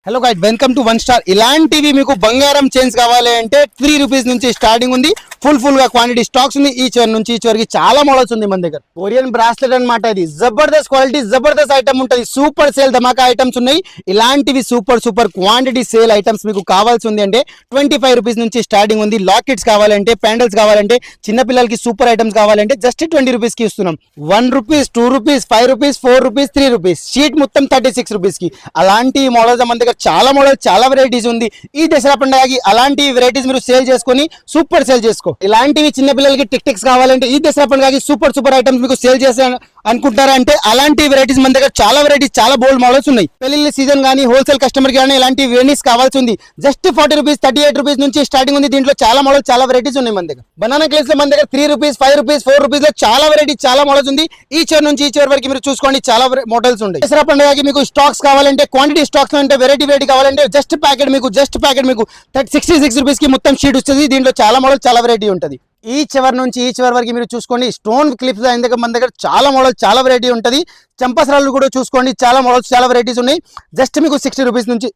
Hello guide, welcome to one star. ఇలాంటివి మీకు బంగారం చైన్స్ కావాలి అంటే 3 రూపీస్ నుంచి స్టార్టింగ్ ఉంది. ఫుల్ గా క్వాంటిటీ స్టాక్స్ ఉంది. ఈ చివరి నుంచి ఈ చివరికి చాలా మోడల్స్ ఉంది మన దగ్గర. కొరియన్ బ్రాస్లెట్ అన్నమాట. ఇది జబర్దస్త్ క్వాలిటీ, జబర్దస్త్ ఐటమ్ ఉంటుంది. సూపర్ సేల్ ధమాకా ఐటమ్స్ ఉన్నాయి. ఇలాంటివి సూపర్ క్వాంటిటీ సేల్ ఐటమ్స్ మీకు కావాల్సి ఉంది అంటే 25 రూపీస్ నుంచి స్టార్టింగ్ ఉంది. లాకెట్స్ కావాలంటే, ప్యాండల్స్ కావాలంటే, చిన్న పిల్లలకి సూపర్ ఐటమ్స్ కావాలంటే జస్ట్ 20 రూపీస్ కి ఇస్తున్నాం. 1 rupees, 2 rupees, 5 rupees, 4 rupees, 3 rupees, sheet మొత్తం 36 రూపీస్ కి. అలాంటి మోడల్స్ మన దగ్గర చాలా మోడల్స్, చాలా వెరైటీస్ ఉంది. ఈ దసరా పండుగకి అలాంటి వెరైటీస్ మీరు సేల్ చేసుకొని సూపర్ సేల్ చేసుకో. ఇలాంటివి చిన్న పిల్లలకి టిక్స్ కావాలంటే ఈ దసరా పండుగకి సూపర్ ఐటమ్స్ మీకు సేల్ చేసే అనుకుంటారా అంటే అలాంటి వెరైటీస్ మన దగ్గర చాలా వెరైటీస్, చాలా బోల్డ్ మోడల్స్ ఉన్నాయి. పెళ్లి సీజన్ కానీ, హోల్సేల్ కస్టమర్ కానీ ఇలాంటి వెరైటీస్ కావాల్సి ఉంది. జస్ట్ 40 రూపీస్, 38 రూపీస్ నుంచి స్టార్టింగ్ ఉంది. దీంట్లో చాలా మోడల్స్, చాలా వెరైటీస్ ఉన్నాయి మన దగ్గర. బనానా క్లేస్ లో మన దగ్గర 3 రూపీస్, 5 రూపీస్, 4 రూపీస్ లో చాలా వెరైటీస్, చాలా మోడల్స్ ఉంది. ఈ చివరి నుంచి ఈ చివరి వరకు మీరు చూసుకోండి, చాలా మోడల్స్ ఉంటాయి. దసరా పండుగకి మీకు స్టాక్స్ కావాలంటే, క్వాంటిటీ స్టాక్స్ అంటే, వెరైటీ కావాలంటే జస్ట్ ప్యాకెట్ మీకు 66 రూపీస్ కి మొత్తం షీట్ వస్తుంది. దీంట్లో చాలా మోడల్, చాలా వెరైటీ ఉంటుంది. ఈ చివరి నుంచి ఈ చివరి వరకు మీరు చూసుకోండి. స్టోన్ క్లిప్స్ మన దగ్గర చాలా మోడల్, చాలా వెరైటీ ఉంటుంది. చంపసరాలు కూడా చూసుకోండి, చాలా మోడల్స్, చాలా వెరైటీస్ ఉన్నాయి. జస్ట్ మీకు 60 రూపీస్ నుంచి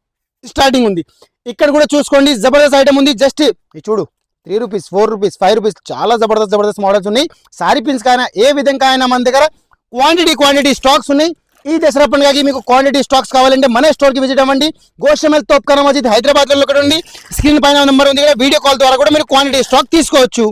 స్టార్టింగ్ ఉంది. ఇక్కడ కూడా చూసుకోండి, జబర్దస్త్ ఐటమ్ ఉంది. జస్ట్ చూడు, 3 రూపీస్, 4 రూపీస్, 5 రూపీస్, చాలా జబర్దస్త్ మోడల్స్ ఉన్నాయి. సారీ పిన్స్ కాయినా, ఏ విధంగా అయినా మన దగ్గర క్వాంటిటీ స్టాక్స్ ఉన్నాయి. ఈ దసరా పండుగకి మీకు క్వాంటిటీ స్టాక్స్ కావాలంటే మన స్టోర్ కి విజిట్ అవ్వండి. గోషమల్ తోప్ఖానా మస్జిద్ హైదరాబాద్ లో ఒకటి ఉంది. స్క్రీన్ పైన నెంబర్ ఉంది, వీడియో కాల్ ద్వారా కూడా మీరు క్వాంటిటీ స్టాక్ తీసుకోవచ్చు.